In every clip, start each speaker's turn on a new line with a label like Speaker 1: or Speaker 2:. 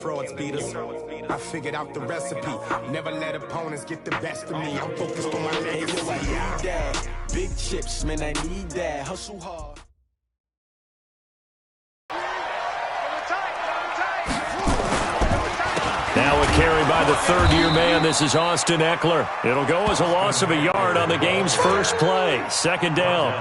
Speaker 1: Frauds beat us. I figured out the recipe. Never let opponents get the best of me. I'm focused on my legacy. I need that. Big chips, man, I need that. Hustle hard.
Speaker 2: Now a carry by the third-year man. This is Austin Eckler. It'll go as a loss of a yard on the game's first play. Second down.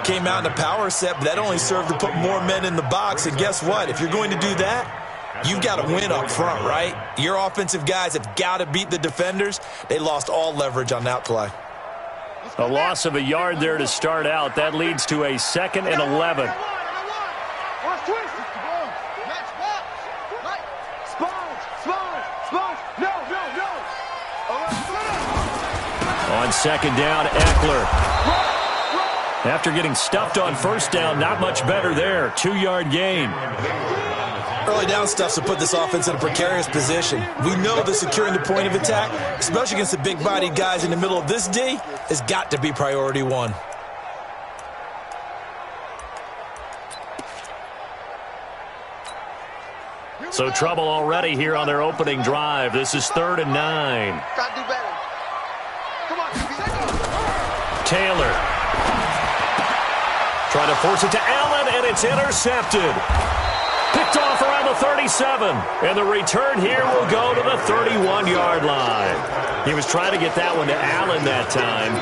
Speaker 3: Came out in a power set, but that only served to put more men in the box. And guess what? If you're going to do that, you've got to win up front, right? Your offensive guys have got to beat the defenders. They lost all leverage on that play.
Speaker 2: A loss of a yard there to start out. That leads to a 2nd and 11. On second down, Eckler. After getting stuffed on first down, not much better there. 2-yard gain.
Speaker 3: Early down stuff to put this offense in a precarious position. We know that securing the point of attack, especially against the big-bodied guys in the middle of this D, has got to be priority one.
Speaker 2: So trouble already here on their opening drive. This is 3rd and 9.
Speaker 4: Gotta do better. Come on,
Speaker 2: Taylor. Trying to force it to Allen, and it's intercepted. Picked off around the 37, and the return here will go to the 31-yard line. He was trying to get that one to Allen that time.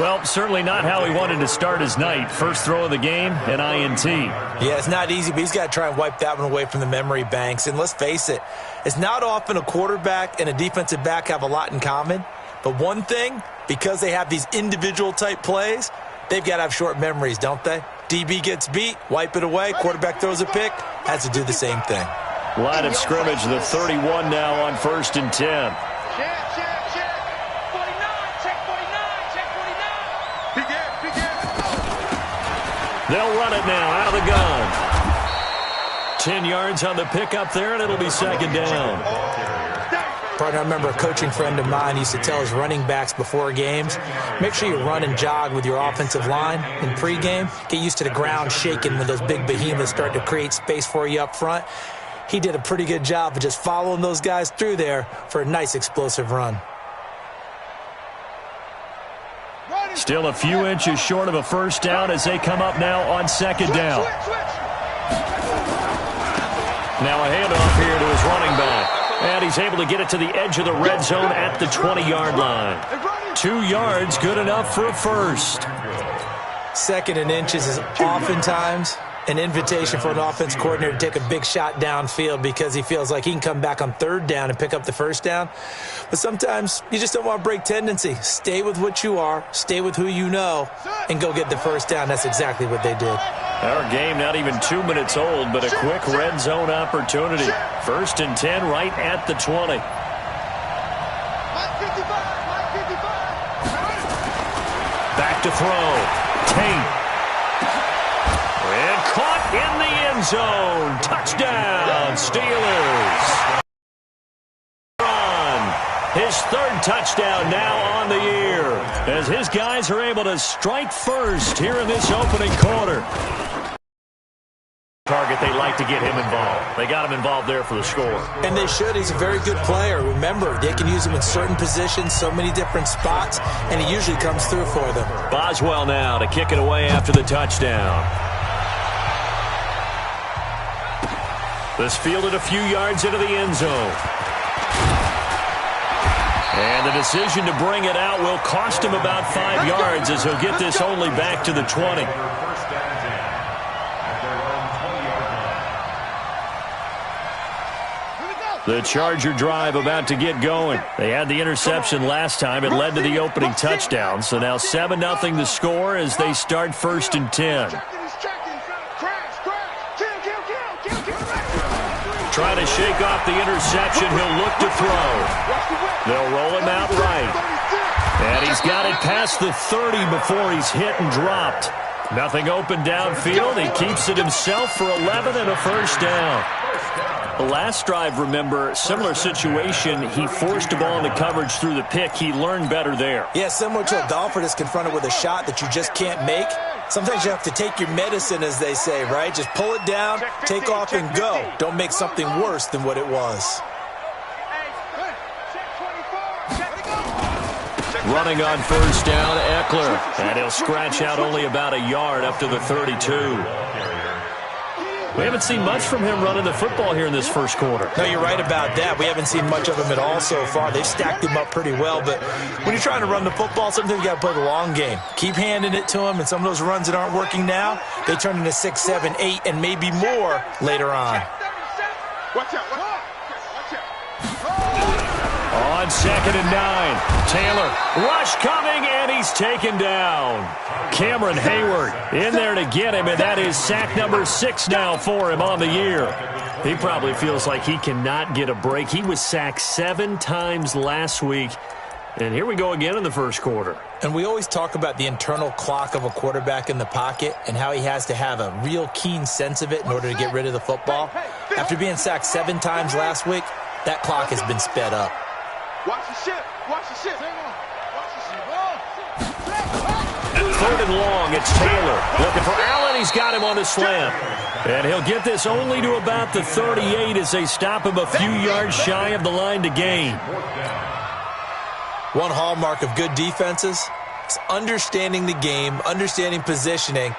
Speaker 2: Well, certainly not how he wanted to start his night. First throw of the game, an INT.
Speaker 3: Yeah, it's not easy, but he's got to try and wipe that one away from the memory banks. And let's face it, it's not often a quarterback and a defensive back have a lot in common. But one thing, because they have these individual-type plays, they've got to have short memories, don't they? DB gets beat, wipe it away, quarterback throws a pick, has to do the same thing.
Speaker 2: Line of scrimmage, the 31 now on 1st and 10.
Speaker 4: Check. 49, check 49, check 49. Begin.
Speaker 2: They'll run it now out of the gun. 10 yards on the pickup there, and it'll be second down.
Speaker 3: Partner, I remember a coaching friend of mine used to tell his running backs before games, make sure you run and jog with your offensive line in pregame. Get used to the ground shaking when those big behemoths start to create space for you up front. He did a pretty good job of just following those guys through there for a nice explosive run.
Speaker 2: Still a few inches short of a first down as they come up now on second down. Now a handoff here to his running back. And he's able to get it to the edge of the red zone at the 20-yard line. 2 yards, good enough for a first.
Speaker 3: 2nd and inches is oftentimes an invitation for an offense coordinator to take a big shot downfield because he feels like he can come back on 3rd down and pick up the first down. But sometimes you just don't want to break tendency. Stay with what you are, stay with who you know, and go get the first down. That's exactly what they did.
Speaker 2: Our game not even 2 minutes old, but a quick red zone opportunity. 1st and 10 right at the 20. Back to throw. Tate. And caught in the end zone. Touchdown, Steelers. His 3rd touchdown now on the year as his guys are able to strike first here in this opening quarter. Target, they like to get him involved. They got him involved there for the score.
Speaker 3: And they should. He's a very good player. Remember, they can use him in certain positions, so many different spots, and he usually comes through for them.
Speaker 2: Boswell now to kick it away after the touchdown. This fielded a few yards into the end zone. And the decision to bring it out will cost him about 5 yards as he'll get this only back to the 20. The Charger drive about to get going. They had the interception last time. It led to the opening touchdown. So now 7-0 the score as they start 1st and 10. Trying to shake off the interception. He'll look to throw. They'll roll him out right. And he's got it past the 30 before he's hit and dropped. Nothing open downfield. He keeps it himself for 11 and a first down. The last drive, remember, similar situation. He forced a ball into coverage through the pick. He learned better there.
Speaker 3: Yeah, similar to a golfer that's confronted with a shot that you just can't make. Sometimes you have to take your medicine, as they say, right? Just pull it down, take off, and go. Don't make something worse than what it was.
Speaker 2: Running on first down, Eckler. And he'll scratch out only about a yard up to the 32. We haven't seen much from him running the football here in this first quarter.
Speaker 3: No, you're right about that. We haven't seen much of him at all so far. They've stacked him up pretty well, but when you're trying to run the football, sometimes you got to play the long game. Keep handing it to him, and some of those runs that aren't working now, they turn into 6, 7, 8, and maybe more later on.
Speaker 4: Watch out.
Speaker 2: On 2nd and 9, Taylor, rush coming, and he's taken down. Cameron Hayward in there to get him, and that is sack number 6 now for him on the year. He probably feels like he cannot get a break. He was sacked 7 times last week, and here we go again in the first quarter.
Speaker 3: And we always talk about the internal clock of a quarterback in the pocket and how he has to have a real keen sense of it in order to get rid of the football. After being sacked 7 times last week, that clock has been sped up.
Speaker 4: Watch the ship.
Speaker 2: 3rd and long, it's Taylor. Looking for Allen. He's got him on the slam. And he'll get this only to about the 38 as they stop him a few yards shy of the line to gain.
Speaker 3: One hallmark of good defenses is understanding the game, understanding positioning,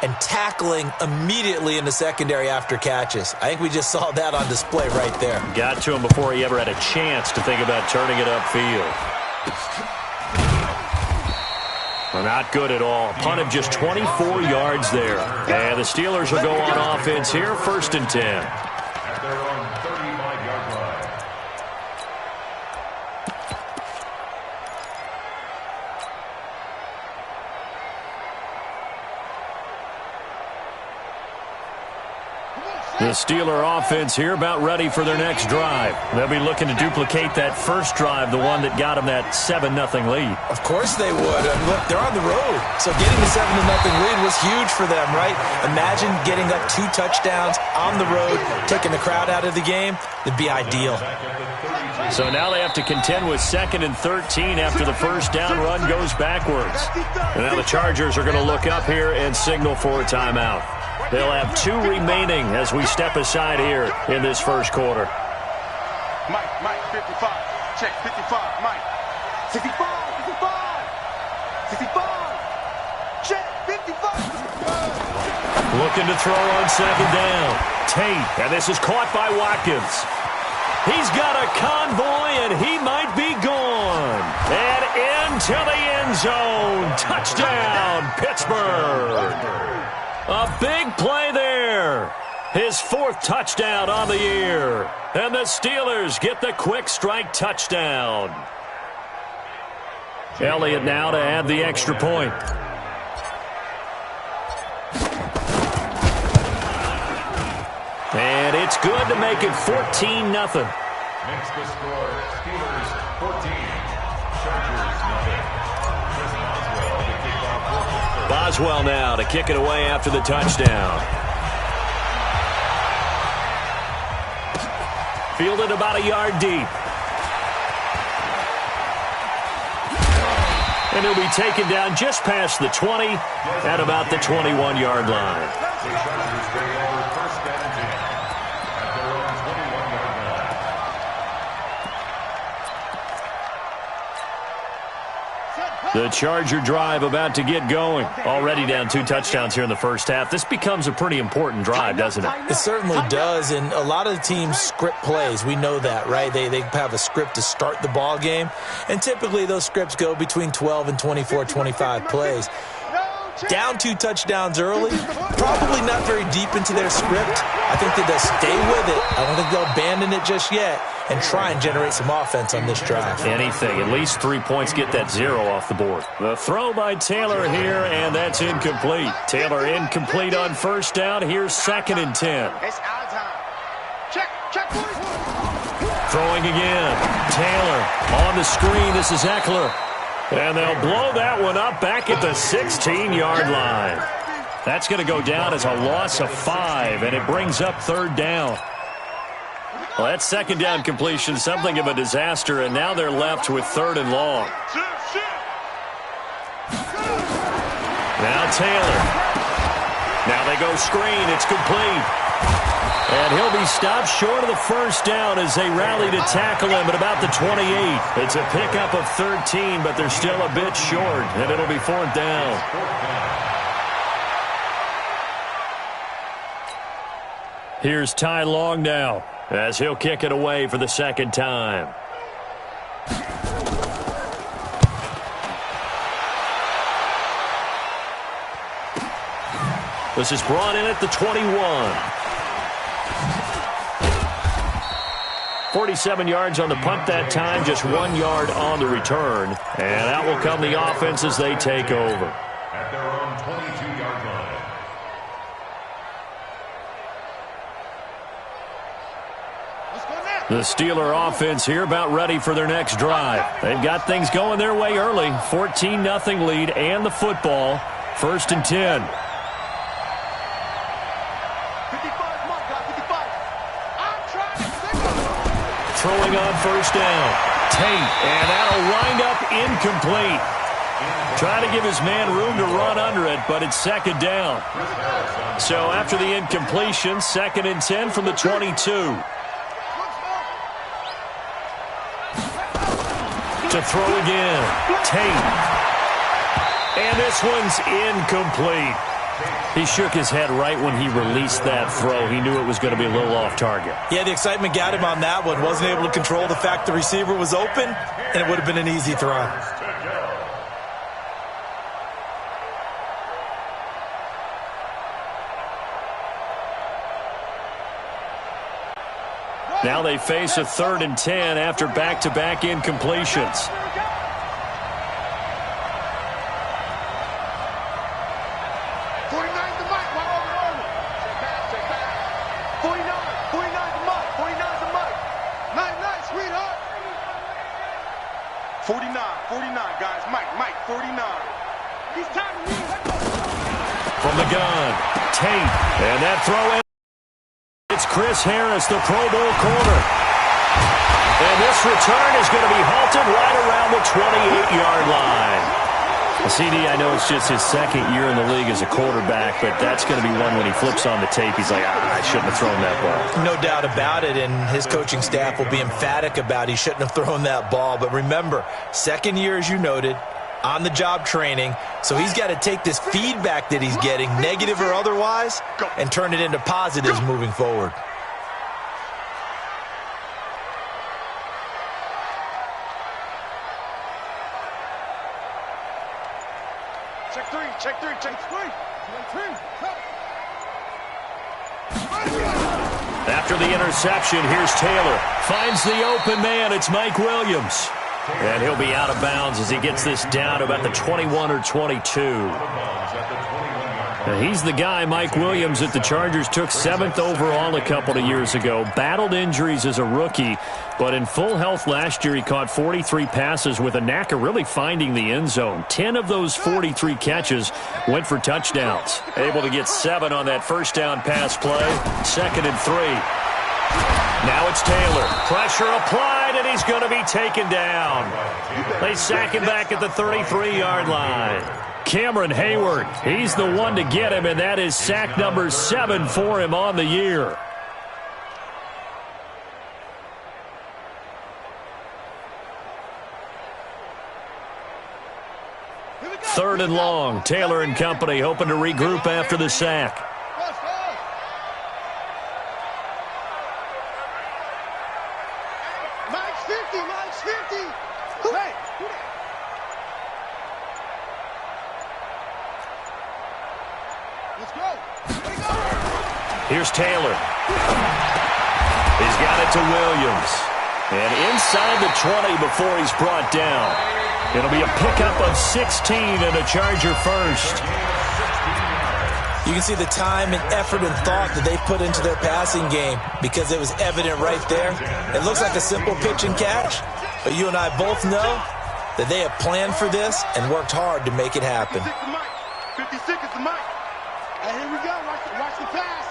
Speaker 3: and tackling immediately in the secondary after catches. I think we just saw that on display right there.
Speaker 2: Got to him before he ever had a chance to think about turning it upfield. Well, not good at all. Punt of just 24 yards there. And the Steelers will go on offense here, 1st and 10.
Speaker 5: At their own 35-yard line.
Speaker 2: The Steeler offense here about ready for their next drive. They'll be looking to duplicate that first drive, the one that got them that 7-0 lead.
Speaker 3: Of course they would. And look, they're on the road. So getting the 7-0 lead was huge for them, right? Imagine getting up 2 touchdowns on the road, taking the crowd out of the game. It'd be ideal.
Speaker 2: So now they have to contend with 2nd and 13 after the first down run goes backwards. And now the Chargers are going to look up here and signal for a timeout. They'll have 2 remaining as we step aside here in this first quarter.
Speaker 4: Mike, 55. Check, 55. Mike. 65. Check, 55.
Speaker 2: Looking to throw on 2nd down. Tate, and this is caught by Watkins. He's got a convoy, and he might be gone. And into the end zone. Touchdown, Pittsburgh. A big play there. His 4th touchdown on the year. And the Steelers get the quick strike touchdown. Elliott now to add the extra point. And it's good to make it 14-0.
Speaker 5: Makes the score Steelers 14, Chargers 0.
Speaker 2: Boswell now to kick it away after the touchdown. Fielded about a yard deep. And he'll be taken down just past the 20 at about the 21-yard line.
Speaker 5: The Chargers bring over 1st and 10 at their own 21-yard line.
Speaker 2: The Charger drive about to get going. Already down 2 touchdowns here in the first half. This becomes a pretty important drive, doesn't it?
Speaker 3: It certainly does, and a lot of the teams script plays. We know that, right? They have a script to start the ball game, and typically those scripts go between 12 and 24, 25 plays. Down 2 touchdowns early, probably not very deep into their script. I think that they'll stay with it. I don't think they'll abandon it just yet and try and generate some offense on this drive.
Speaker 2: Anything. At least 3 points, get that 0 off the board. The throw by Taylor here, and that's incomplete. Taylor incomplete on first down. Here's 2nd and 10.
Speaker 4: It's out of time. Check.
Speaker 2: Throwing again. Taylor on the screen. This is Eckler. And they'll blow that one up back at the 16-yard line. That's going to go down as a loss of 5, and it brings up 3rd down. Well, that 2nd down completion, something of a disaster, and now they're left with 3rd and long. Now Taylor. Now they go screen. It's complete. And he'll be stopped short of the first down as they rally to tackle him at about the 28. It's a pickup of 13, but they're still a bit short, and it'll be 4th down. Here's Ty Long now as he'll kick it away for the second time. This is brought in at the 21. 47 yards on the punt that time, just 1 yard on the return. And out will come the offense as they take over.
Speaker 5: At their own 22-yard line.
Speaker 2: The Steeler offense here about ready for their next drive. They've got things going their way early. 14-0 lead and the football. 1st and 10. Throwing on first down. Tate, and that'll wind up incomplete. Trying to give his man room to run under it, but it's 2nd down. So after the incompletion, 2nd and 10 from the 22. To throw again. Tate. And this one's incomplete. He shook his head right when he released that throw. He knew it was going to be a little off target.
Speaker 3: Yeah, the excitement got him on that one. Wasn't able to control the fact the receiver was open, and it would have been an easy throw.
Speaker 2: Now they face a 3rd and 10 after back-to-back incompletions. From the gun, Tate, and that throw in. It's Chris Harris, the Pro Bowl corner. And this return is going to be halted right around the 28-yard line. CD, I know it's just his 2nd year in the league as a quarterback, but that's going to be one when he flips on the tape. He's like, I shouldn't have thrown that ball.
Speaker 3: No doubt about it, and his coaching staff will be emphatic about he shouldn't have thrown that ball. But remember, 2nd year, as you noted, on-the-job training, so he's got to take this feedback that he's getting, negative or otherwise, and turn it into positives moving forward.
Speaker 4: Check three.
Speaker 2: After the interception, here's Taylor. Finds the open man. It's Mike Williams. And he'll be out of bounds as he gets this down to about the 21 or 22. Now he's the guy, Mike Williams, that the Chargers took 7th overall a couple of years ago. Battled injuries as a rookie, but in full health last year, he caught 43 passes with a knack of really finding the end zone. 10 of those 43 catches went for touchdowns. Able to get 7 on that first down pass play. 2nd and 3. Now it's Taylor. Pressure applied, and he's going to be taken down. They sack him back at the 33-yard line. Cameron Hayward, he's the one to get him, and that is sack number 7 for him on the year. Third and long. Taylor and company hoping to regroup after the sack. Here's Taylor. He's got it to Williams. And inside the 20 before he's brought down. It'll be a pickup of 16 and a Charger first.
Speaker 3: You can see the time and effort and thought that they put into their passing game because it was evident right there. It looks like a simple pitch and catch, but you and I both know that they have planned for this and worked hard to make it happen.
Speaker 4: 56 is the mic. And here we go. Watch the pass.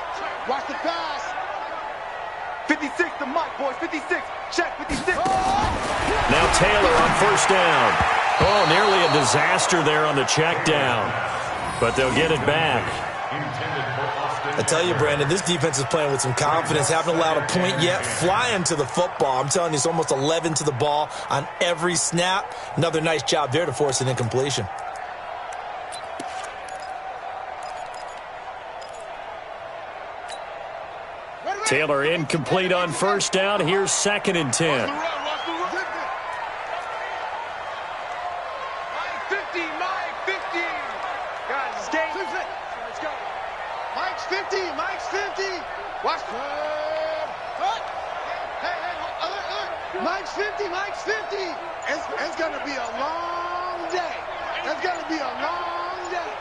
Speaker 4: Watch the pass. 56, the mic, boys. 56. Check, 56.
Speaker 2: Now Taylor on first down. Oh, nearly a disaster there on the check down. but they'll get it back.
Speaker 3: I tell you, Brandon, this defense is playing with some confidence. Haven't allowed a point yet. Flying to the football. I'm telling you, it's almost 11 to the ball on every snap. Another nice job there to force an incompletion.
Speaker 2: Taylor incomplete on first down. Here's 2nd and 10.
Speaker 4: Watch. Mike's 50. Mike's 50. It's going to be a long day. It's going to be a long day.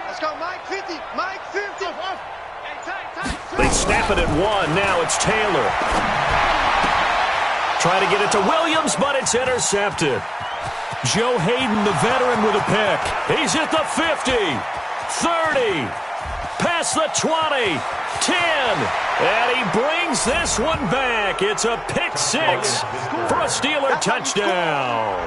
Speaker 4: Let's go, Mike 50. Mike 50.
Speaker 2: They snap it at 1. Now it's Taylor. Trying to get it to Williams, but it's intercepted. Joe Hayden, the veteran, with a pick. He's at the 50, 30, past the 20. 10, and he brings this one back. It's a pick 6 for a Steeler touchdown.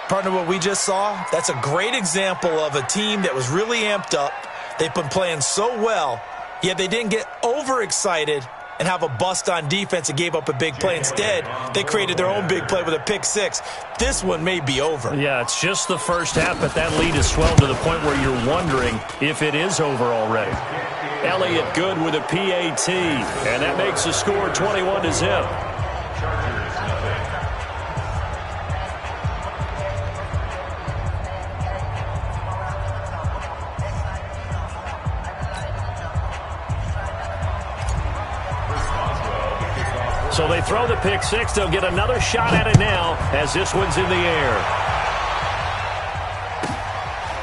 Speaker 3: Partner, what we just saw, that's a great example of a team that was really amped up. They've been playing so well, yet they didn't get overexcited and have a bust on defense and gave up a big play. Instead, they created their own big play with a pick 6. This one may be over.
Speaker 2: Yeah, it's just the first half, but that lead has swelled to the point where you're wondering if it is over already. Elliott good with a PAT, and that makes the score 21-0. So they throw the pick 6. They'll get another shot at it now as this one's in the air.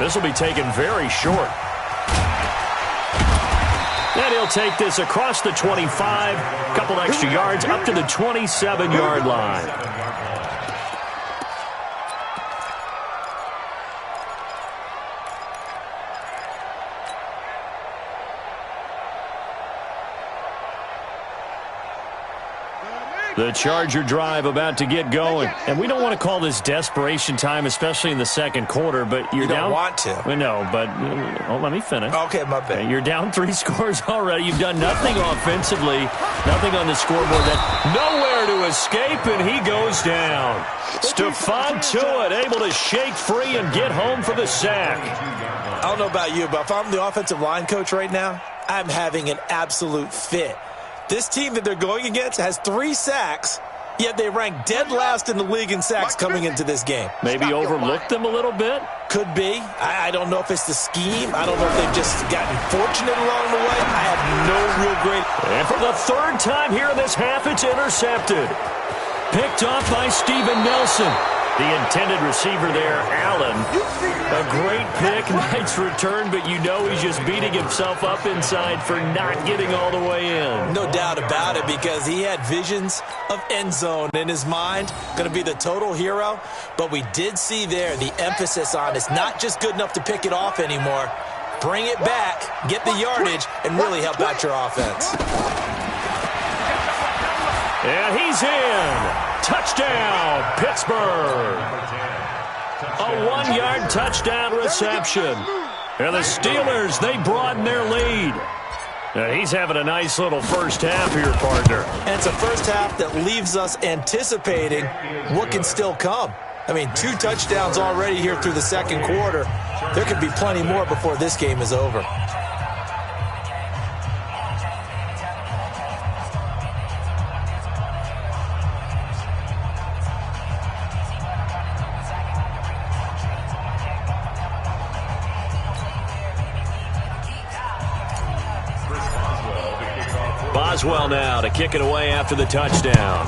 Speaker 2: This will be taken very short. And he'll take this across the 25, a couple extra yards up to the 27-yard line. The Charger drive about to get going. And we don't want to call this desperation time, especially in the second quarter, but you're down.
Speaker 3: You don't want to.
Speaker 2: No, but let me finish.
Speaker 3: Okay, my bad.
Speaker 2: You're down 3 scores already. You've done nothing offensively, nothing on the scoreboard. That nowhere to escape, and he goes down. Stephon Tuitt able to shake free and get home for the sack.
Speaker 3: I don't know about you, but if I'm the offensive line coach right now, I'm having an absolute fit. This team that they're going against has 3 sacks, yet they rank dead last in the league in sacks coming into this game.
Speaker 2: Maybe overlooked them a little bit?
Speaker 3: Could be. I don't know if it's the scheme. I don't know if they've just gotten fortunate along the way. I have no real great...
Speaker 2: And for the 3rd time here in this half, it's intercepted. Picked off by Steven Nelson. The intended receiver there, Allen. A great pick, nice return, but you know he's just beating himself up inside for not getting all the way in.
Speaker 3: No doubt about it, because he had visions of end zone in his mind. Going to be the total hero. But we did see there the emphasis on it's not just good enough to pick it off anymore. Bring it back, get the yardage, and really help out your offense.
Speaker 2: And he's in. Touchdown, Pittsburgh. A 1-yard touchdown reception. And the Steelers, they broaden their lead. Now he's having a nice little first half here, partner.
Speaker 3: And it's a first half that leaves us anticipating what can still come. I mean, 2 touchdowns already here through the second quarter. There could be plenty more before this game is over.
Speaker 2: Boswell now to kick it away after the touchdown.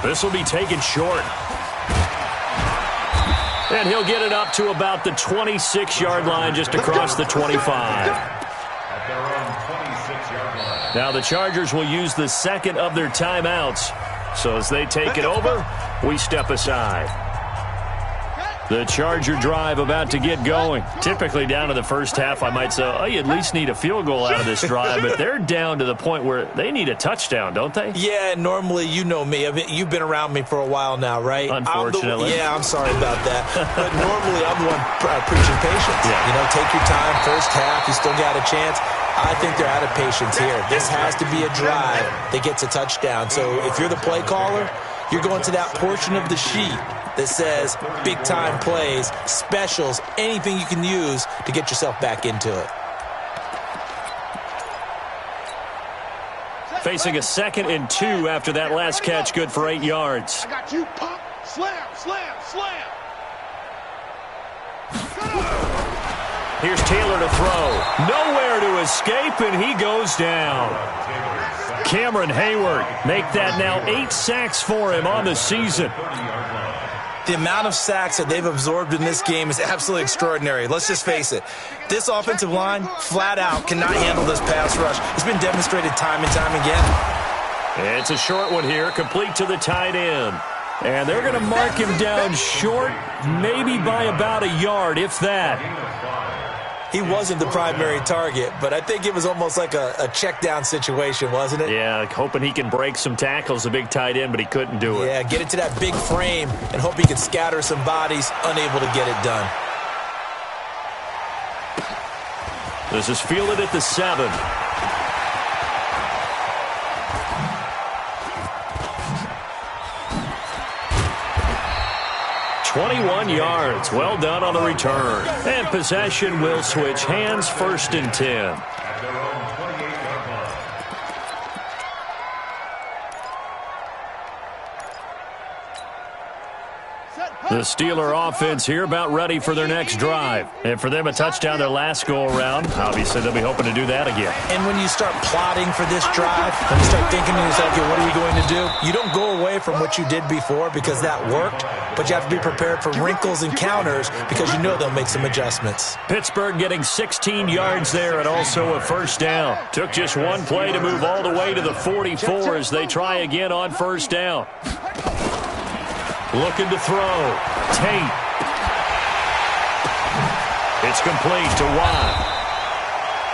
Speaker 2: This will be taken short. And he'll get it up to about the 26-yard line, just across the 25. Now the Chargers will use the second of their timeouts. So as they take it over, we step aside. The Charger drive about to get going. Typically down to the first half, I might say, oh, you at least need a field goal out of this drive, but they're down to the point where they need a touchdown, don't they?
Speaker 3: Yeah, normally, you know me. I mean, you've been around me for a while now, right?
Speaker 2: Unfortunately.
Speaker 3: I'm sorry about that. But normally, I'm the one preaching patience.
Speaker 2: Yeah.
Speaker 3: You know, take your time. First half, you still got a chance. I think they're out of patience here. This has to be a drive that gets a touchdown. So if you're the play caller, you're going to that portion of the sheet that says big-time plays, specials, anything you can use to get yourself back into it.
Speaker 2: Facing a 2nd and 2 after that last catch, good for 8 yards.
Speaker 4: I got you, pump, slam, slam, slam.
Speaker 2: Here's Taylor to throw. Nowhere to escape, and he goes down. Cameron Hayward make that now 8 sacks for him on the season.
Speaker 3: The amount of sacks that they've absorbed in this game is absolutely extraordinary. Let's just face it. This offensive line, flat out, cannot handle this pass rush. It's been demonstrated time and time again.
Speaker 2: It's a short one here, complete to the tight end. And they're going to mark him down short, maybe by about a yard, if that.
Speaker 3: He wasn't the primary target, but I think it was almost like a check down situation, wasn't it?
Speaker 2: Yeah, hoping he can break some tackles, a big tight end, but he couldn't do it.
Speaker 3: Yeah, get it to that big frame and hope he can scatter some bodies, unable to get it done.
Speaker 2: This is fielded at the 7. 21 yards. Well done on the return. And possession will switch hands, 1st and 10. The Steeler offense here about ready for their next drive. And for them, a touchdown their last go-around. Obviously, they'll be hoping to do that again.
Speaker 3: And when you start plotting for this drive, when you start thinking to yourself, okay, what are you going to do? You don't go away from what you did before because that worked, but you have to be prepared for wrinkles and counters because you know they'll make some adjustments.
Speaker 2: Pittsburgh getting 16 yards there and also a 1st down. Took just one play to move all the way to the 44 as they try again on 1st down. Looking to throw. Tate. It's complete to Watt.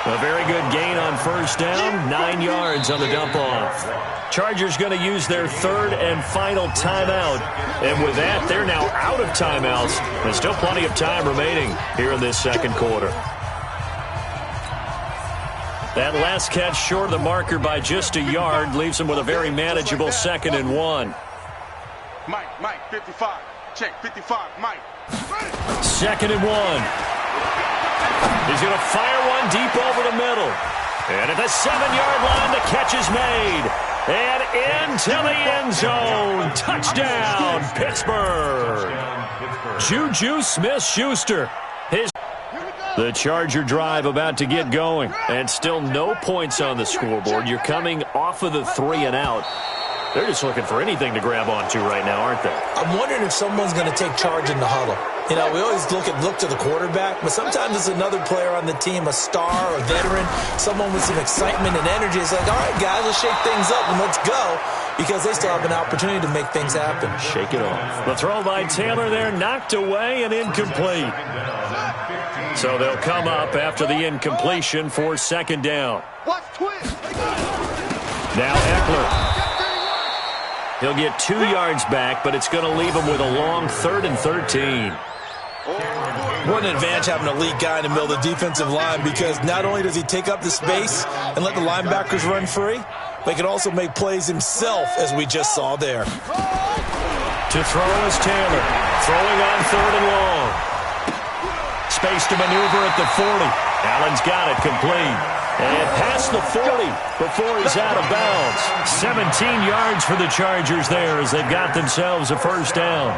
Speaker 2: A very good gain on 1st down. 9 yards on the dump-off. Chargers going to use their 3rd and final timeout. And with that, they're now out of timeouts. There's still plenty of time remaining here in this 2nd quarter. That last catch short of the marker by just a yard leaves them with a very manageable 2nd and 1.
Speaker 4: Mike, 55. Check, 55, Mike.
Speaker 2: 2nd and 1. He's going to fire one deep over the middle. And at the 7-yard line, the catch is made. And into the end zone. Touchdown, Pittsburgh. Juju Smith-Schuster. The Charger drive about to get going. And still no points on the scoreboard. You're coming off of the 3 and out. They're just looking for anything to grab onto right now, aren't they?
Speaker 3: I'm wondering if someone's going to take charge in the huddle. You know, we always look to the quarterback, but sometimes it's another player on the team, a star, a veteran, someone with some excitement and energy. It's like, all right, guys, let's shake things up and let's go, because they still have an opportunity to make things happen.
Speaker 2: Shake it off. The throw by Taylor there, knocked away and incomplete. So they'll come up after the incompletion for 2nd down.
Speaker 4: Watch twist.
Speaker 2: Now Eckler. He'll get 2 yards back, but it's going to leave him with a long 3rd and 13.
Speaker 3: What an advantage having an elite guy in the middle of the defensive line, because not only does he take up the space and let the linebackers run free, but he can also make plays himself, as we just saw there.
Speaker 2: To throw is Taylor. Throwing on 3rd and long. Space to maneuver at the 40. Allen's got it complete. And past the 40 before he's out of bounds. 17 yards for the Chargers there as they've got themselves a 1st down.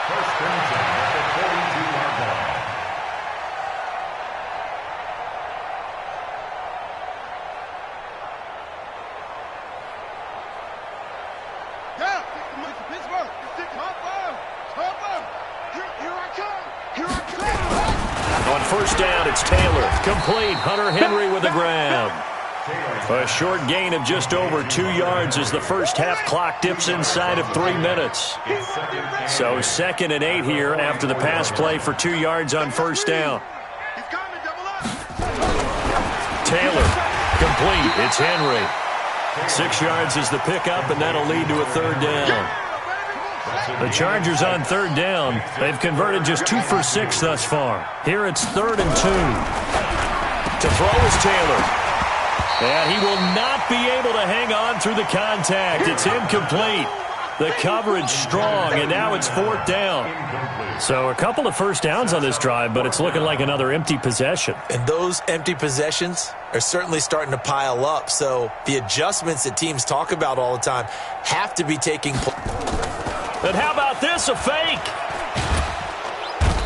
Speaker 5: First and 10 at the 42-yard line.
Speaker 4: Yeah, Pittsburgh. Here I come.
Speaker 2: On 1st down, it's Taylor. Complete. Hunter Henry with a grab. A short gain of just over 2 yards as the first half clock dips inside of 3 minutes. So 2nd and 8 here after the pass play for 2 yards on first down. Taylor, complete. It's Henry. 6 yards is the pickup, and that'll lead to a 3rd down. The Chargers on 3rd down. They've converted just 2 for 6 thus far. Here it's 3rd and 2. To throw is Taylor. And he will not be able to hang on through the contact. It's incomplete. The coverage strong, and now it's 4th down. So a couple of first downs on this drive, but it's looking like another empty possession.
Speaker 3: And those empty possessions are certainly starting to pile up. So the adjustments that teams talk about all the time have to be taking place.
Speaker 2: And how about this, a fake?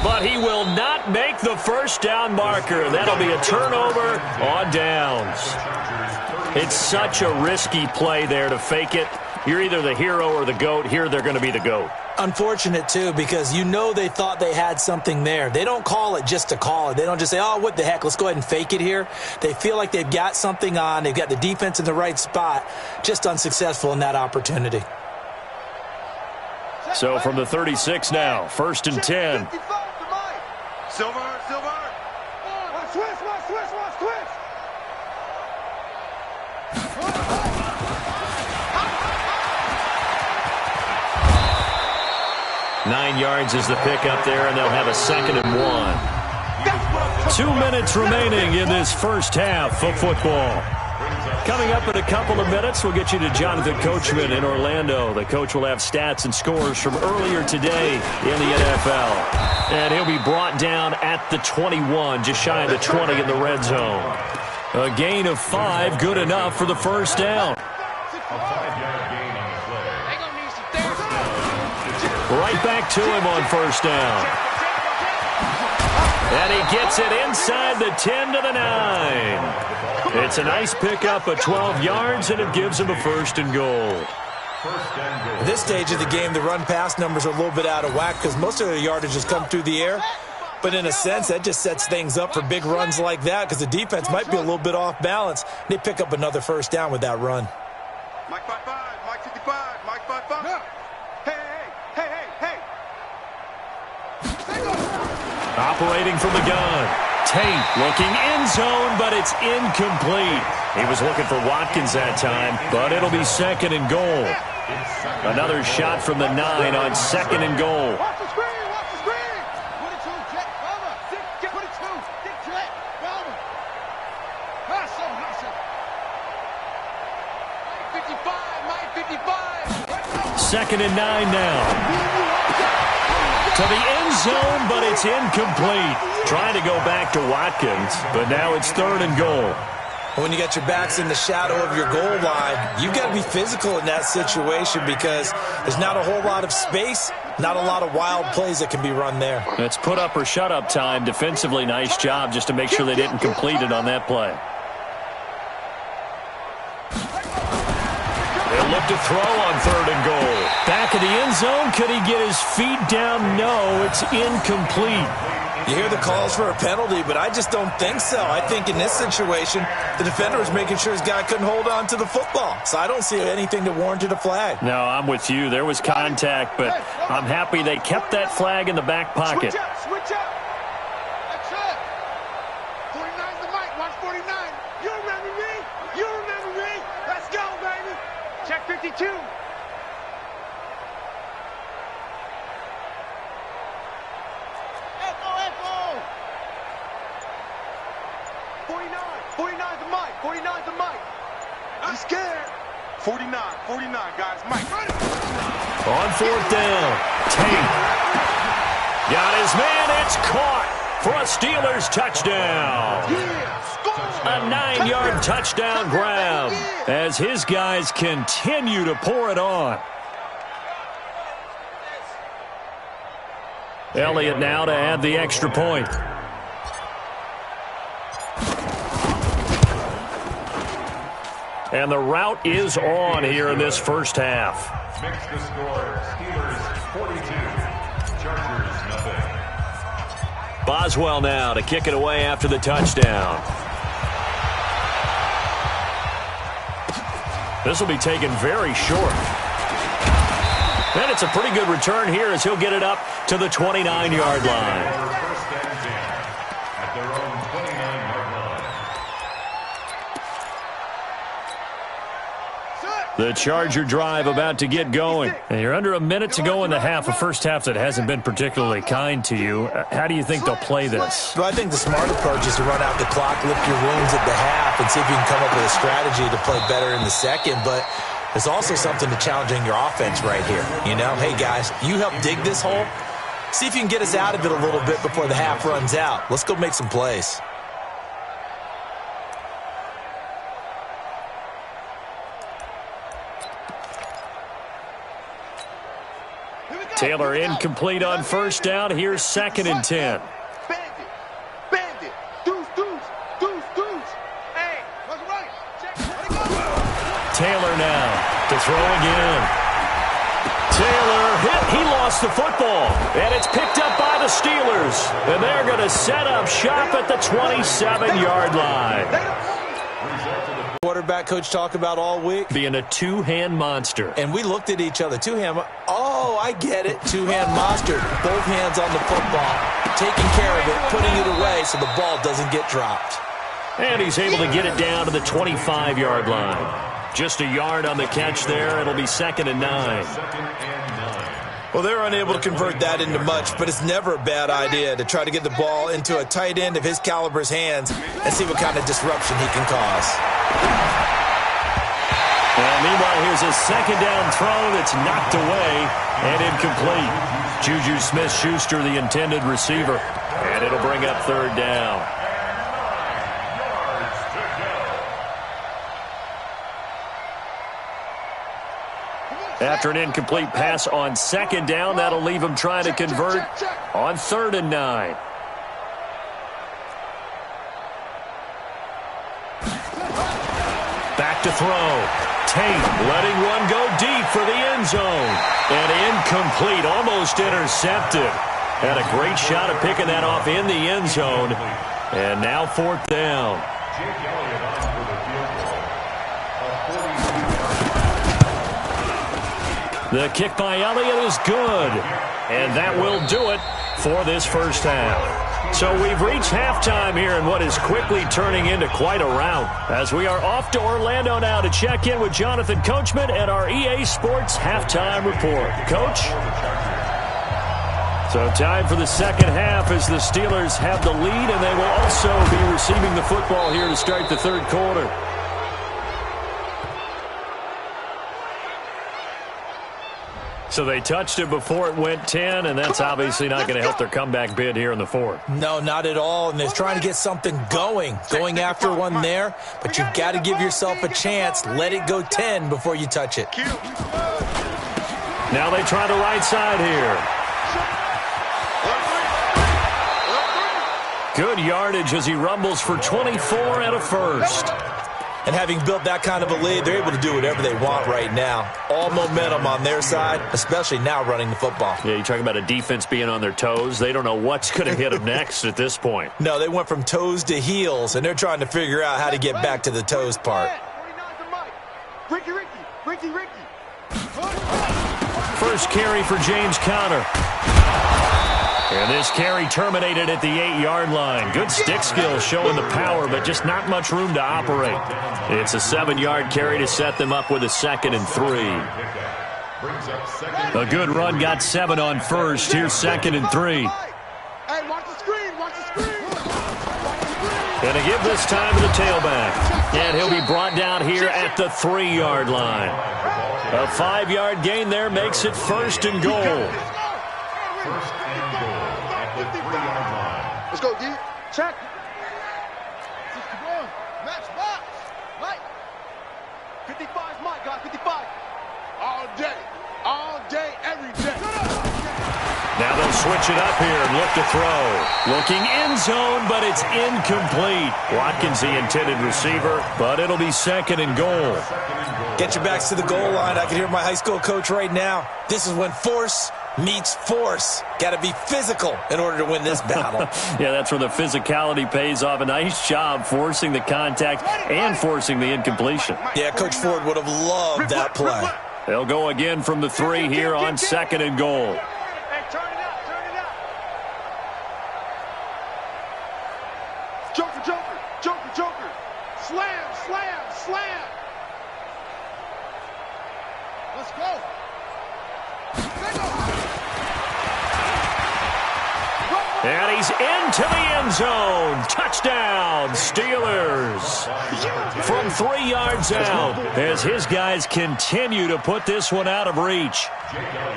Speaker 2: But he will not make the first down marker. That'll be a turnover on downs. It's such a risky play there to fake it. You're either the hero or the GOAT. Here they're going to be the GOAT.
Speaker 3: Unfortunate, too, because you know they thought they had something there. They don't call it just to call it. They don't just say, oh, what the heck, let's go ahead and fake it here. They feel like they've got something on. They've got the defense in the right spot. Just unsuccessful in that opportunity.
Speaker 2: So from the 36 now, 1st and 10.
Speaker 4: Silver. Watch switch.
Speaker 2: 9 yards is the pickup there, and they'll have a 2nd and 1. 2 minutes remaining in this first half of football. Coming up in a couple of minutes, we'll get you to Jonathan Coachman in Orlando. The coach will have stats and scores from earlier today in the NFL. And he'll be brought down at the 21, just shy of the 20 in the red zone. A gain of 5, good enough for the first down.
Speaker 5: A 5-yard gain on the play.
Speaker 2: Right back to him on first down. And he gets it inside the 10 to the 9. It's a nice pickup of 12 yards, and it gives him a 1st and goal.
Speaker 3: At this stage of the game, the run-pass numbers are a little bit out of whack because most of the yardage has come through the air. But in a sense, that just sets things up for big runs like that because the defense might be a little bit off balance. They pick up another first down with that run.
Speaker 4: Mike 5-5, Mike 55, Mike 5-5. Hey.
Speaker 2: Operating from the gun. Tate looking end zone, but it's incomplete. He was looking for Watkins that time, but it'll be 2nd and goal. Another shot from the 9 on 2nd and goal.
Speaker 4: Watch the screen. 22, jet, cover. 22, jet, cover. Hustle. Mike 55.
Speaker 2: 2nd and 9 now. To the end zone, but it's incomplete. Trying to go back to Watkins, but now it's 3rd and goal.
Speaker 3: When you got your backs in the shadow of your goal line, you've got to be physical in that situation because there's not a whole lot of space, not a lot of wild plays that can be run there.
Speaker 2: It's put up or shut up time. Defensively, nice job just to make sure they didn't complete it on that play. They'll look to throw on 3rd and goal. Back of the end zone. Could he get his feet down? No, it's incomplete.
Speaker 3: You hear the calls for a penalty, but I just don't think so. I think in this situation, the defender was making sure his guy couldn't hold on to the football. So I don't see anything that warranted a flag.
Speaker 2: No, I'm with you. There was contact, but I'm happy they kept that flag in the back pocket.
Speaker 4: Switch up. That's it. 49's the mic. Watch 49. You remember me. Let's go, baby. Check 52. Echo. 49's the mic. I'm scared. 49, guys. Mike.
Speaker 2: On 4th down, Tate. Got his man. It's caught for a Steelers touchdown. A 9-yard touchdown grab as his guys continue to pour it on. Elliott now to add the extra point. And the route is on here in this first half.
Speaker 5: Makes the score Steelers 42, Chargers nothing.
Speaker 2: Boswell now to kick it away after the touchdown. This will be taken very short. And it's a pretty good return here as he'll get it up to the 29-yard line.
Speaker 5: First down and 10 at their own 29-yard line.
Speaker 2: The Charger drive about to get going. And you're under a minute to go in the half, a first half that hasn't been particularly kind to you. How do you think they'll play this?
Speaker 3: Well, I think the smart approach is to run out the clock, lick your wounds at the half, and see if you can come up with a strategy to play better in the second. But there's also something to challenging your offense right here. You know, hey, guys, you help dig this hole. See if you can get us out of it a little bit before the half runs out. Let's go make some plays.
Speaker 2: Taylor incomplete on first down. Here's 2nd and 10.
Speaker 4: Bandit. Deuce. Hey, what's right? Check. Let it go.
Speaker 2: Taylor now to throw again. Taylor hit. He lost the football. And it's picked up by the Steelers. And they're going to set up shop at the 27-yard line.
Speaker 3: Quarterback coach talk about all week.
Speaker 2: Being a two-hand monster.
Speaker 3: And we looked at each other. Two-hand. Oh, I get it. Two-hand monster. Both hands on the football. Taking care of it. Putting it away so the ball doesn't get dropped.
Speaker 2: And he's able to get it down to the 25-yard line. Just a yard on the catch there. It'll be 2nd and 9.
Speaker 3: Well, they're unable to convert that into much, but it's never a bad idea to try to get the ball into a tight end of his caliber's hands and see what kind of disruption he can cause.
Speaker 2: And meanwhile, here's a 2nd down throw that's knocked away and incomplete. Juju Smith-Schuster, the intended receiver, and it'll bring up 3rd down. After an incomplete pass on 2nd down, that'll leave him trying to convert on 3rd and 9. Back to throw. Tate letting one go deep for the end zone. And incomplete, almost intercepted. Had a great shot at picking that off in the end zone. And now 4th down. The kick by Elliott is good. And that will do it for this first half. So we've reached halftime here in what is quickly turning into quite a rout. As we are off to Orlando now to check in with Jonathan Coachman and our EA Sports Halftime Report. Coach? So time for the second half as the Steelers have the lead, and they will also be receiving the football here to start the 3rd quarter. So they touched it before it went 10, and that's obviously not going to help their comeback bid here in the 4th.
Speaker 3: No, not at all, and they're trying to get something going after one there, but you've got to give yourself a chance. Let it go 10 before you touch it.
Speaker 2: Now they try the right side here. Good yardage as he rumbles for 24 and a first.
Speaker 3: And having built that kind of a lead, they're able to do whatever they want right now. All momentum on their side, especially now running the football.
Speaker 2: Yeah, you're talking about a defense being on their toes. They don't know what's going to hit them next at this point.
Speaker 3: No, they went from toes to heels, and they're trying to figure out how to get back to the toes part.
Speaker 4: Ricky.
Speaker 2: First carry for James Conner. And this carry terminated at the 8-yard line. Good stick skills showing the power, but just not much room to operate. It's a 7-yard carry to set them up with a 2nd and 3. A good run got 7 on first. Here's 2nd and 3.
Speaker 4: Hey, watch the screen.
Speaker 2: And a give this time to the tailback. And he'll be brought down here at the 3-yard line. A 5-yard gain there makes it 1st and goal.
Speaker 4: Let's go, D. Check. 61. Match box. Mike. 55's Mike, guys. 55. All day, every day.
Speaker 2: Now they'll switch it up here and look to throw. Looking end zone, but it's incomplete. Watkins, the intended receiver, but it'll be 2nd and goal.
Speaker 3: Get your backs to the goal line. I can hear my high school coach right now. This is when force meets force. Got to be physical in order to win this battle.
Speaker 2: Yeah, that's where the physicality pays off. A nice job forcing the contact and forcing the incompletion.
Speaker 3: Yeah, Coach Ford would have loved that play.
Speaker 2: They'll go again from the 3 here on 2nd and goal.
Speaker 4: Hey, turn it out, turn it out. Joker, Joker, Joker, Joker. Slam, slam, slam. Let's go.
Speaker 2: And he's into the end zone. Touchdown, Steelers. From 3 yards out as his guys continue to put this one out of reach.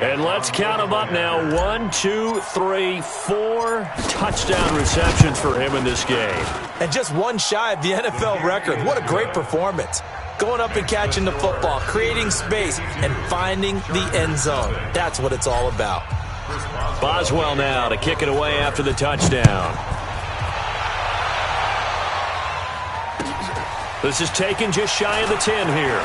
Speaker 2: And let's count them up now. 1, 2, 3, 4 touchdown receptions for him in this game.
Speaker 3: And just one shy of the NFL record. What a great performance. Going up and catching the football, creating space, and finding the end zone. That's what it's all about.
Speaker 2: Boswell now to kick it away after the touchdown. This is taken just shy of the 10 here.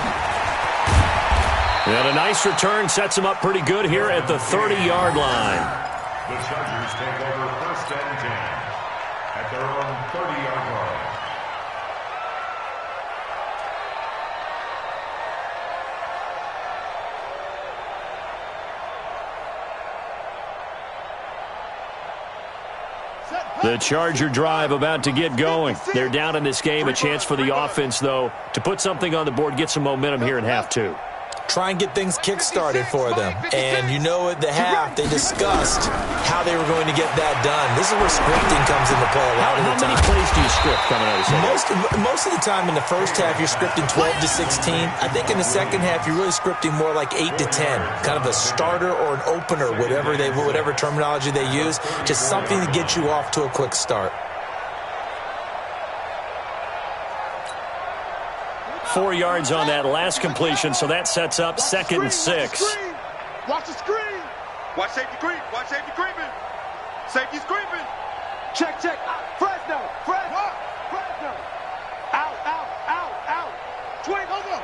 Speaker 2: And a nice return sets him up pretty good here at the 30-yard line.
Speaker 5: The Chargers take over 1st and 10 at their own 30-yard line.
Speaker 2: The Charger drive about to get going. They're down in this game. A chance for the offense, though, to put something on the board, get some momentum here in half 2.
Speaker 3: Try and get things kick-started for them. And you know at the half, they discussed how they were going to get that done. This is where scripting comes into play a lot of the time.
Speaker 2: How many plays do you script coming out of the second?
Speaker 3: Most of the time in the first half, you're scripting 12 to 16. I think in the second half, you're really scripting more like 8 to 10. Kind of a starter or an opener, whatever terminology they use. Just something to get you off to a quick start.
Speaker 2: 4 yards on that last completion, so that sets up 2nd and 6.
Speaker 4: Watch the screen. Watch safety creep. Watch safety creeping. Safety's creeping. Check, check. Fresno. Out. 20, go.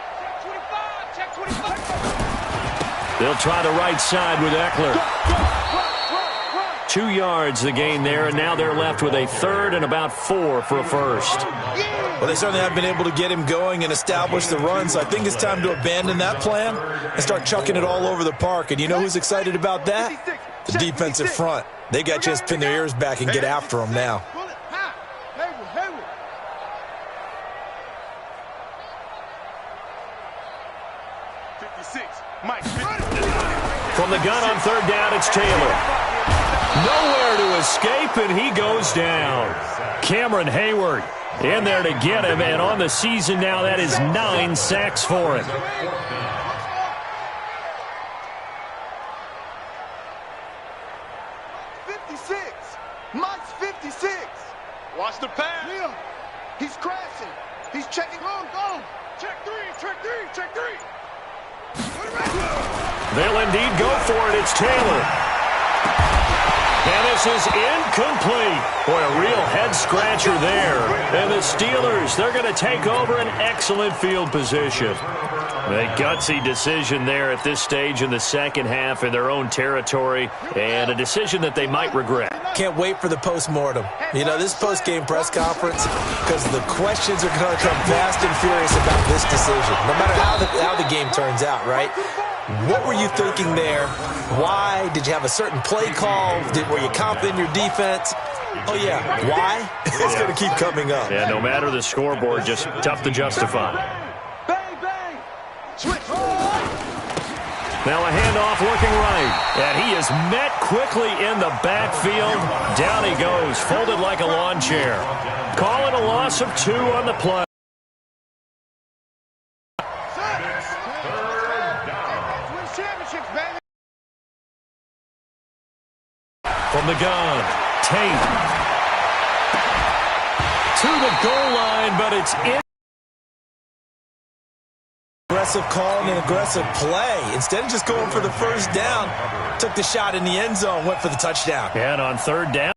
Speaker 4: Check 25.
Speaker 2: They'll try the right side with Eckler. 2 yards the gain there, and now they're left with a 3rd and about 4 for a first.
Speaker 3: Well, they certainly have been able to get him going and establish the run, so I think it's time to abandon that plan and start chucking it all over the park. And you know who's excited about that? The defensive front. They got a chance to pin their ears back and get after him now.
Speaker 2: From the gun on 3rd down, it's Taylor. Nowhere to escape, and he goes down. Cameron Hayward in there to get him, and on the season now, that is 9 sacks for him.
Speaker 4: Mike's 56. Watch the pass. Yeah. He's crashing. He's checking home. Go. Check 3.
Speaker 2: They'll indeed go for it. It's Taylor. And this is incomplete. Boy, a real head-scratcher there. And the Steelers, they're going to take over an excellent field position. A gutsy decision there at this stage in the second half in their own territory, and a decision that they might regret.
Speaker 3: Can't wait for the post-mortem. You know, this post-game press conference, because the questions are going to come fast and furious about this decision, no matter how the game turns out, right? What were you thinking there? Why? Did you have a certain play call? Were you confident in your defense? Oh, yeah. Why? It's going to keep coming up.
Speaker 2: Yeah, no matter the scoreboard, just tough to justify.
Speaker 4: Bang, bang. Switch.
Speaker 2: Now a handoff looking right. And he is met quickly in the backfield. Down he goes, folded like a lawn chair. Calling a loss of 2 on the play. From the gun, Tate. To the goal line, but it's in.
Speaker 3: Aggressive call and an aggressive play. Instead of just going for the first down, took the shot in the end zone, went for the touchdown.
Speaker 2: And on 3rd down.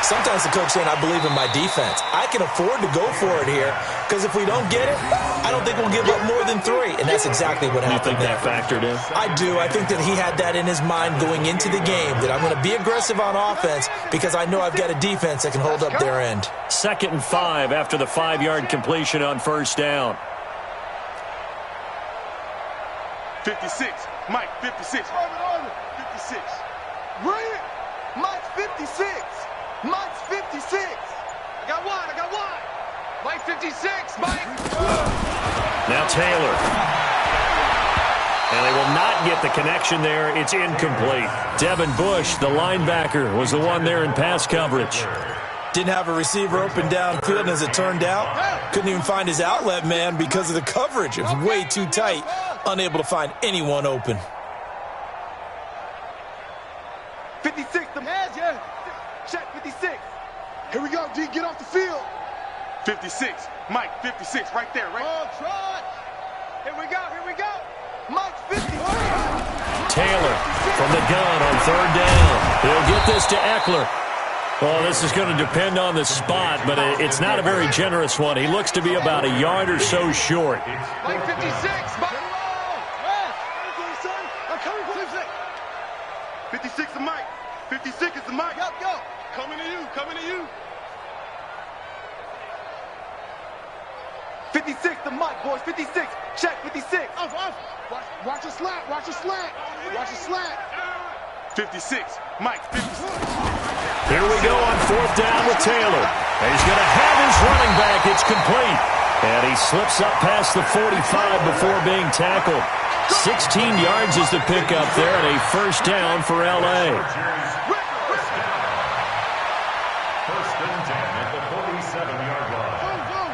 Speaker 3: Sometimes the coach saying, I believe in my defense. I can afford to go for it here because if we don't get it, I don't think we'll give up more than 3. And that's exactly what happened.
Speaker 2: You think that factored in?
Speaker 3: I do. I think that he had that in his mind going into the game, that I'm going to be aggressive on offense because I know I've got a defense that can hold up their end.
Speaker 2: 2nd and 5 after the 5-yard completion on 1st down.
Speaker 4: 56. Mike, 56. 56. Brilliant. Mike's 56. Mike's 56. I got one. Mike 56. Mike.
Speaker 2: Now Taylor. And they will not get the connection there. It's incomplete. Devin Bush, the linebacker, was the one there in pass coverage.
Speaker 3: Didn't have a receiver open downfield, and as it turned out, couldn't even find his outlet man because of the coverage. It was way too tight, unable to find anyone open.
Speaker 4: 56, the heads, yeah. Check 56. Here we go, D, get off the field. 56, Mike, 56, right there, right? Oh, trot. Here we go. Mike's 56.
Speaker 2: Taylor from the gun on 3rd down. He'll get this to Eckler. Well, this is going to depend on the spot, but it's not a very generous one. He looks to be about a yard or so short.
Speaker 4: Mike 56, Mike. 56 to Mike. 56 is the Mike. Go. Coming to you. 56 to Mike, boys. 56. Check 56. Off. Watch the slant. 56. Mike, 56.
Speaker 2: Here we go on 4th down with Taylor. He's going to have his running back. It's complete. And he slips up past the 45 before being tackled. 16 yards is the pickup there, and a 1st down for L.A.
Speaker 5: 1st and 10 at the 47-yard line.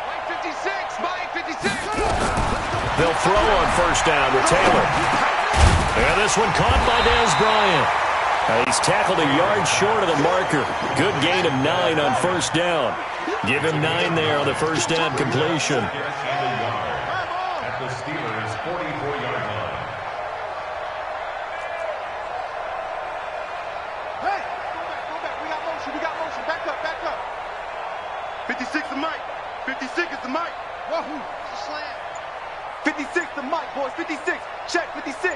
Speaker 4: Mike 56.
Speaker 2: They'll throw on 1st down with Taylor. And this one caught by Dez Bryant. He's tackled a yard short of the marker. Good gain of 9 on 1st down. Give him 9 there on the 1st down completion.
Speaker 5: At the Steelers' 44-yard line.
Speaker 4: Hey, go back. We got motion. Back up. 56 to Mike. 56 is the Mike. Wahoo. Slant. 56 to Mike, boys. 56. Check 56.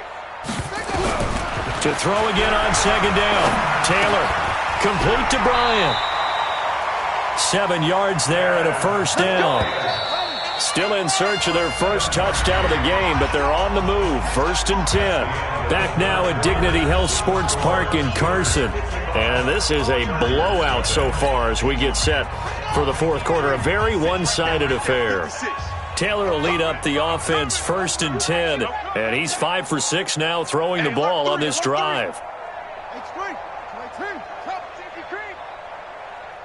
Speaker 2: To throw again on 2nd down. Taylor, complete to Bryant. 7 yards there and a 1st down. Still in search of their first touchdown of the game, but they're on the move. 1st and 10. Back now at Dignity Health Sports Park in Carson. And this is a blowout so far as we get set for the 4th quarter. A very one-sided affair. Taylor will lead up the offense 1st and 10. And he's 5 for 6 now throwing the ball on this drive.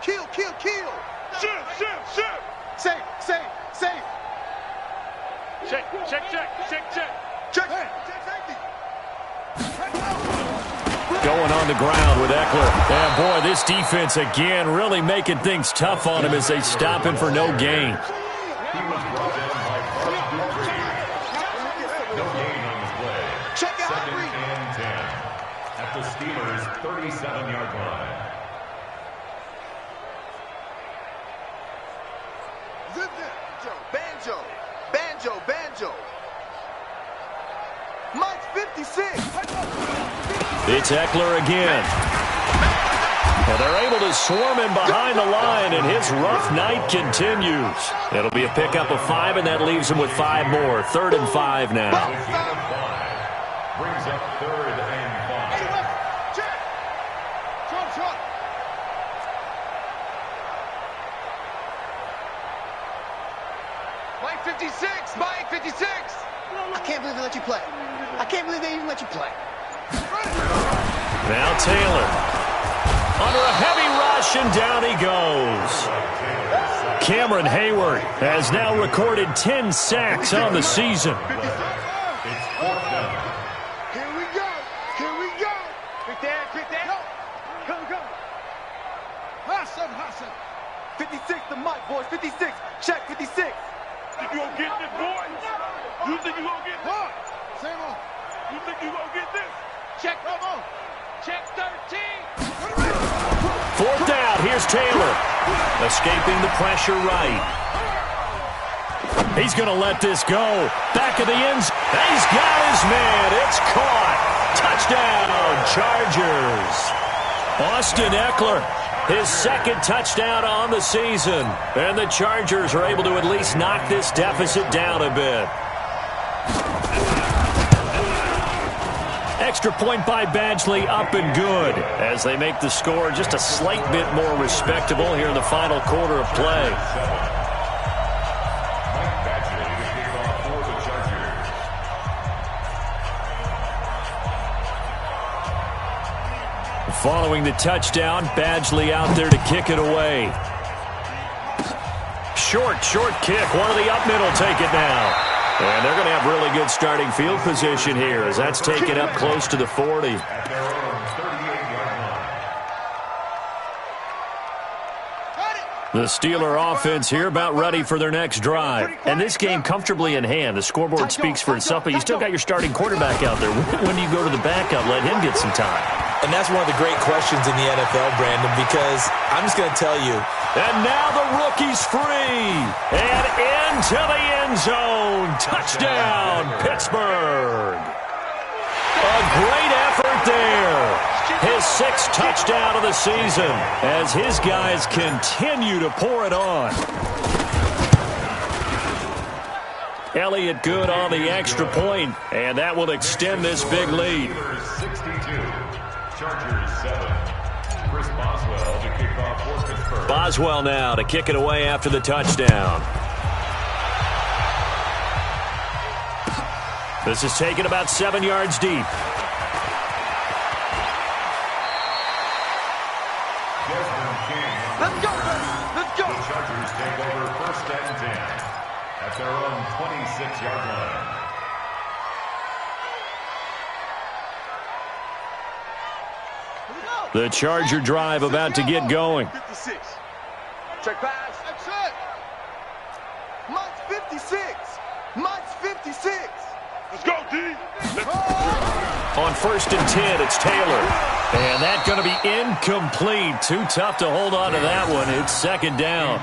Speaker 4: Kill. Shoot. Safe. Check.
Speaker 2: Going on the ground with Eckler. And boy, this defense again really making things tough on him as they stop him for no gain.
Speaker 5: He was brought down by first and 3. No gain on the play.
Speaker 4: Check out
Speaker 5: 2nd and 10 at the Steelers' 37-yard line.
Speaker 4: Banjo. Mike's 56.
Speaker 2: It's Eckler again. And they're able to swarm him behind the line, and his rough night continues. It'll be a pickup of 5, and that leaves him with 5 more. 3rd and 5 now.
Speaker 5: Brings up 3rd and 5.
Speaker 4: Mike 56. I can't believe they let you play. I can't believe they even let you play.
Speaker 2: Now Taylor. Under a heavy rush, and down he goes. Cameron Hayward has now recorded 10 sacks on the season.
Speaker 5: It's 4th down.
Speaker 4: Here we go. Quick there. Go. Hot 56 to Mike, boys. 56. Check 56.
Speaker 6: Think you gonna get this, boy? You think you gonna get this?
Speaker 4: Same on.
Speaker 6: You think you gonna get this?
Speaker 4: Check. Come on.
Speaker 6: Check 13.
Speaker 2: Fourth down, here's Taylor. Escaping the pressure right. He's going to let this go. Back of the end zone. He's got his man. It's caught. Touchdown, Chargers. Austin Eckler, his second touchdown on the season. And the Chargers are able to at least knock this deficit down a bit. Extra point by Badgley, up and good, as they make the score just a slight bit more respectable here in the final quarter of play. Following the touchdown, Badgley out there to kick it away. Short kick. One of the up middle take it now. And they're going to have really good starting field position here as that's taken up close to the 40. The Steeler offense here about ready for their next drive. And this game comfortably in hand. The scoreboard speaks for itself, but you still got your starting quarterback out there. When do you go to the backup? Let him get some time.
Speaker 3: And that's one of the great questions in the NFL, Brandon, because I'm just going to tell you.
Speaker 2: And now the rookie's free. And into the end zone. Touchdown, Pittsburgh. A great effort there. His sixth touchdown of the season as his guys continue to pour it on. Elliott good on the extra point, and that will extend this big lead.
Speaker 5: Chargers 7. Chris Boswell to kick off for Pittsburgh.
Speaker 2: Boswell now to kick it away after the touchdown. This is taken about 7 yards deep.
Speaker 4: Let's go! Let's go!
Speaker 5: The Chargers take over 1st and 10 at their own 26-yard line.
Speaker 2: The Charger drive about to get going.
Speaker 4: 56. Check pass. That's it. Mike's 56. Mike's 56.
Speaker 6: Let's go, D.
Speaker 2: On 1st and 10, it's Taylor. And that's going to be incomplete. Too tough to hold on to that one. It's 2nd down.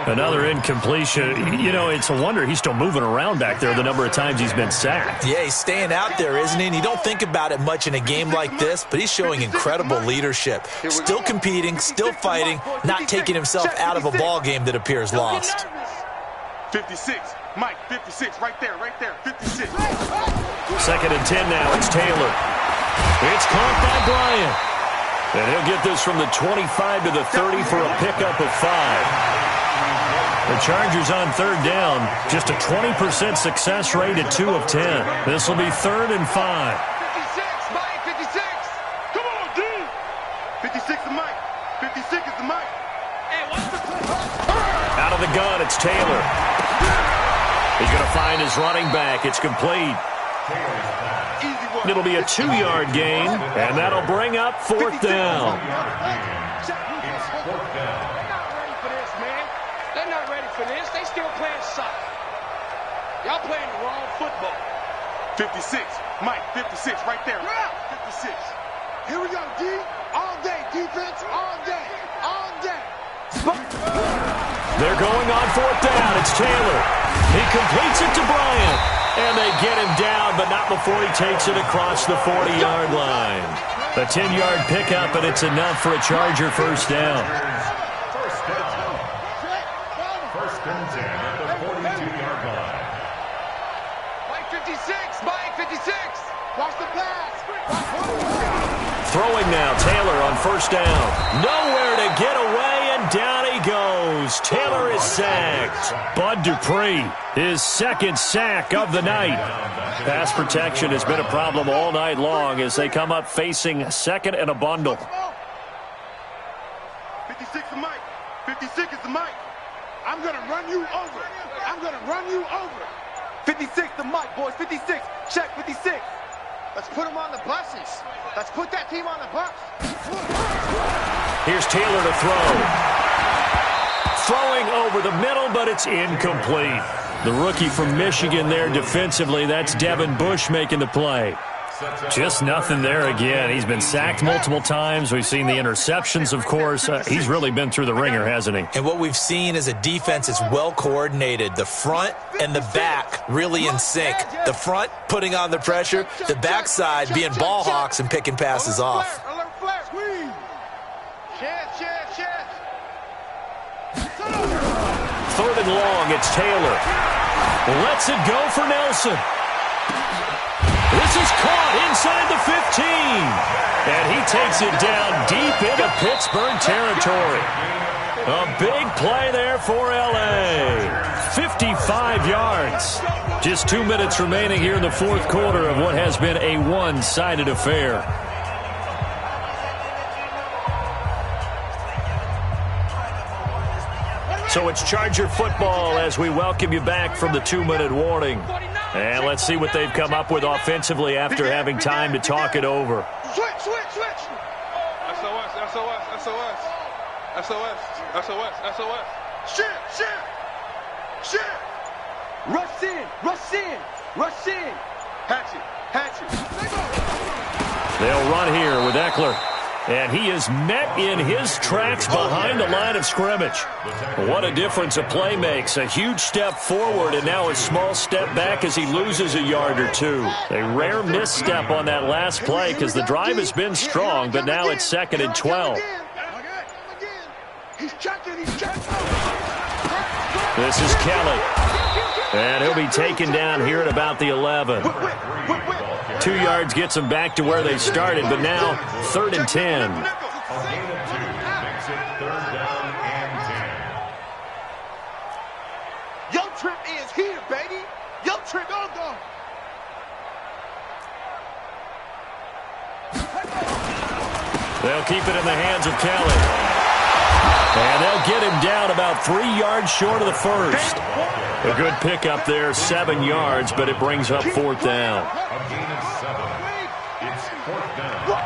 Speaker 2: Another incompletion. You know, it's a wonder he's still moving around back there the number of times he's been sacked.
Speaker 3: Yeah, he's staying out there, isn't he? And you don't think about it much in a game like this, but he's showing incredible leadership. Still competing, still fighting, not taking himself out of a ball game that appears lost.
Speaker 4: 56. Mike, 56. Right there, 56.
Speaker 2: 2nd and 10 now. It's Taylor. It's caught by Bryant. And he'll get this from the 25 to the 30 for a pickup of 5. The Chargers on 3rd down. Just a 20% success rate at 2 of 10. This will be 3rd and 5.
Speaker 4: 56, Mike, 56. Come on, D. 56 is Mike. 56 is the Mike. Hey, what's the...
Speaker 2: Out of the gun, it's Taylor. He's going to find his running back. It's complete. It'll be a 2-yard gain, and that'll bring up 4th down.
Speaker 6: They're not ready for this. They still playing soccer. Y'all playing the wrong football.
Speaker 4: 56. Mike, 56. Right there. 56. Here we go, D. All day. Defense. All day. All day.
Speaker 2: They're going on 4th down. It's Taylor. He completes it to Bryant. And they get him down, but not before he takes it across the 40-yard line. A 10-yard pickup, and it's enough for a Charger 1st down.
Speaker 5: 1st and 10 at the 42-yard line.
Speaker 4: Mike, 56. Mike, 56. Watch the pass.
Speaker 2: Throwing now, Taylor on 1st down. Nowhere to get away, and down he goes. Taylor is sacked. Bud Dupree, his 2nd sack of the night. Pass protection has been a problem all night long as they come up facing 2nd and a bundle.
Speaker 4: 56 is Mike. 56 is the Mike. I'm going to run you over. I'm going to run you over. 56 the Mike, boys. 56. Check 56. Let's put them on the buses. Let's put that team on the bus.
Speaker 2: Here's Taylor to throw. Throwing over the middle, but it's incomplete. The rookie from Michigan there defensively. That's Devin Bush making the play. Just nothing there again. He's been sacked multiple times. We've seen the interceptions, of course. He's really been through the ringer, hasn't he?
Speaker 3: And what we've seen is a defense that's well coordinated. The front and the back really in sync. The front putting on the pressure, the backside being ball hawks and picking passes off.
Speaker 2: Third and long, it's Taylor. Lets it go for Nelson. This is caught inside the 15. And he takes it down deep into Pittsburgh territory. A big play there for L.A. 55 yards. Just 2 minutes remaining here in the fourth quarter of what has been a one-sided affair. So it's Charger football as we welcome you back from the 2-minute warning. And let's see what they've come up with offensively after having time to talk it over.
Speaker 4: Switch. SOS. Shit. Rush in. Hatch it.
Speaker 2: They'll run here with Eckler. And he is met in his tracks behind the line of scrimmage. What a difference a play makes. A huge step forward and now a small step back as he loses a yard or two. A rare misstep on that last play because the drive has been strong, but now it's 2nd and 12. This is Kelly. And he'll be taken down here at about the 11. 2 yards gets them back to where they started, but now 3rd and 10.
Speaker 5: A gain of 2 makes it 3rd down and 10.
Speaker 4: Yo trip is here, baby. Yo trip on go.
Speaker 2: They'll keep it in the hands of Kelly. And they'll get him down about 3 yards short of the first. A good pickup there, 7 yards, but it brings up 4th down.
Speaker 5: A gain of 7. It's 4th down.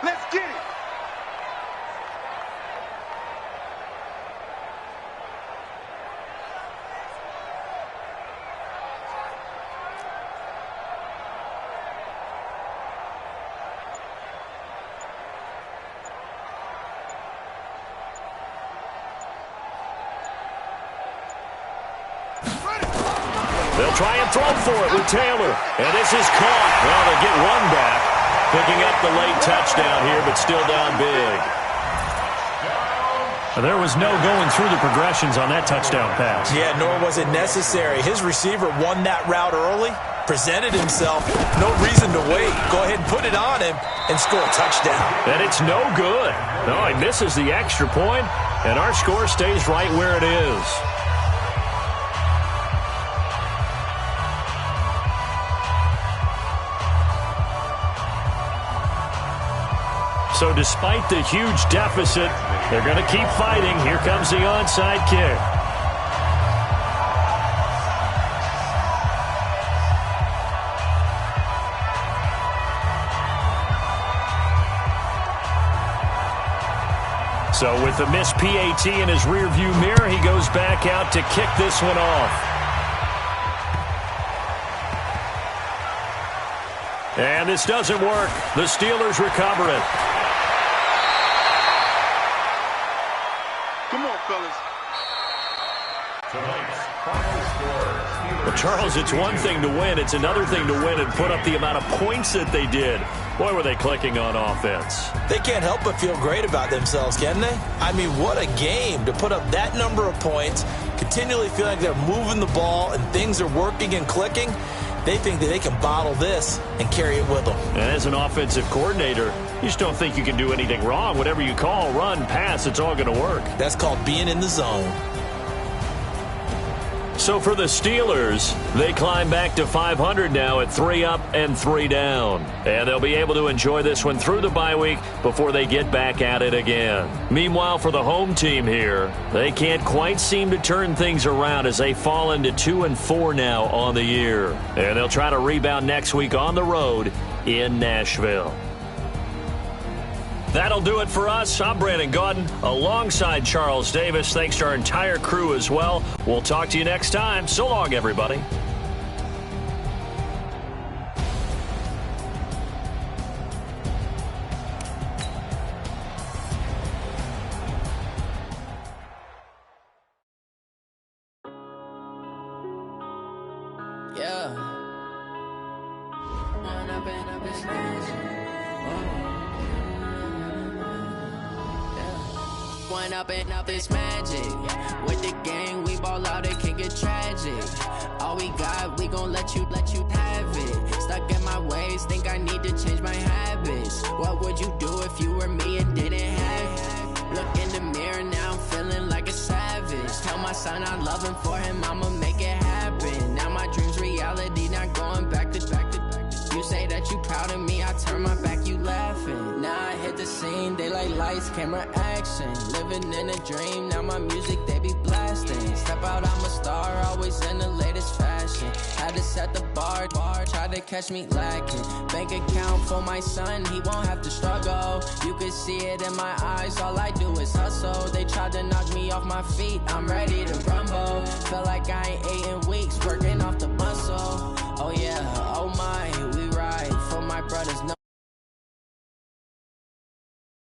Speaker 4: Let's get it.
Speaker 2: They'll try and throw for it with Taylor. And this is caught. Well, they get one back. Picking up the late touchdown here, but still down big. There was no going through the progressions on that touchdown pass.
Speaker 3: Yeah, nor was it necessary. His receiver won that route early, presented himself. No reason to wait. Go ahead and put it on him and score a touchdown.
Speaker 2: And it's no good. No, he misses the extra point, and our score stays right where it is. So despite the huge deficit, they're going to keep fighting. Here comes the onside kick. So with the missed PAT in his rearview mirror, he goes back out to kick this one off. And this doesn't work. The Steelers recover it.
Speaker 4: Come on, fellas.
Speaker 5: Tonight's final score.
Speaker 2: Well, Charles, it's one thing to win. It's another thing to win and put up the amount of points that they did. Boy, were they clicking on offense.
Speaker 3: They can't help but feel great about themselves, can they? I mean, what a game to put up that number of points, continually feeling like they're moving the ball and things are working and clicking. They think that they can bottle this and carry it with them.
Speaker 2: And as an offensive coordinator, you just don't think you can do anything wrong. Whatever you call, run, pass, it's all going to work.
Speaker 3: That's called being in the zone.
Speaker 2: So for the Steelers, they climb back to 500 now at 3 up and 3 down. And they'll be able to enjoy this one through the bye week before they get back at it again. Meanwhile, for the home team here, they can't quite seem to turn things around as they fall into 2-4 now on the year. And they'll try to rebound next week on the road in Nashville. That'll do it for us. I'm Brandon Gaudin alongside Charles Davis. Thanks to our entire crew as well. We'll talk to you next time. So long, everybody.
Speaker 7: Yeah. Wind up and up this magic. Wind up and up this magic. With the gang, we ball out, it can get tragic. All we got, we gon' let you have it. Stuck in my ways, think I need to change my habits. What would you do if you were me and didn't have it? Look in the mirror, now I'm feeling like a savage. Tell my son I love him, for him I'ma make it happen. Now my dream's reality, not going back to. You say that you proud of me, I turn my back, you laughing. Now I hit the scene, they like lights, camera, action. Living in a dream, now my music, they be blasting. Step out, I'm a star, always in the latest fashion. Had to set the bar, try to catch me lacking. Bank account for my son, he won't have to struggle. You can see it in my eyes, all I do is hustle. They tried to knock me off my feet, I'm ready to rumble. Feel like I ain't ate in weeks, working off the